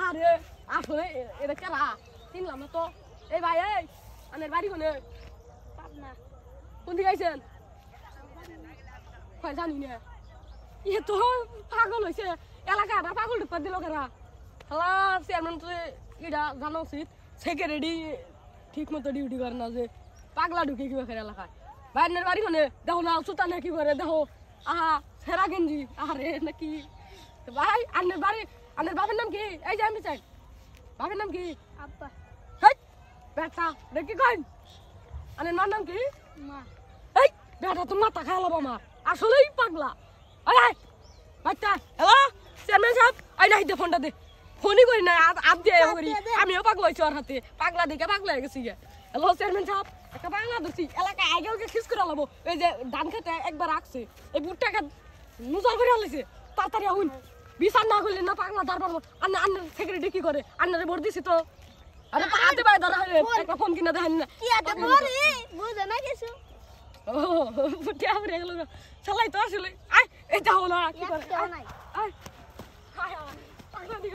আরে আসলে এটা কেরা চিনলাম না তো এই ভাই এই আনের বাড়ি কোনে পাবনা কোন দিকে আইছেন কই জানি না এ তো পাগল হইছে এলাকাটা পাগল ঢুকতে দিল কেরা হালা চেয়ারম্যান তো এটা জানা উচিত সেক্রেটারি ঠিক মতো ডিউটি করে না যে পাগলা ঢুকে কি করে এলাকায় বাইরের বাড়ি কোনে দেখো না সুতানে কি করে দেখো আহা সেরা গেঞ্জি আরে নাকি ভাই আনের বাড়ি আনের বাবার নাম কি এই যে আমি চাই বাবার নাম কি আব্বা হেই বেটা দেখি কই আনের মার নাম কি মা এই বেটা তো মাথা খাওয়ালাম আমার আসলেই পাগলা এই বাচ্চা হ্যালো চেয়ারম্যান সাহেব এই নাই দে ফোনটা দে ফোনই করি না আপ দিয়ে করি আমিও পাগলা হইছি ওর হাতে পাগলা দেখে পাগলা হয়ে গেছি হ্যালো চেয়ারম্যান সাহেব একটা পাগলা ধরছি এলাকায় আগেও খিস করে লাবো এই যে ধান খেতে একবার রাখছে এই বুটটা নুজল করে আলাইছে তাড়াতাড়ি আহুন বিচার না করলে না পাগলা দাঁড় পারবো আন্নার সেক্রেটারি কি করে আন্নারে ভোট দিছি তো আরে হাতে পায়ে ধরা একটা ফোন কিনা দেখেন না কি আতে বলি বুঝে না কিছু ও ফুটিয়া পড়ে গেল চালাই তো আসলে আয় এটা হলো কি করে নাই আয় আয় আয়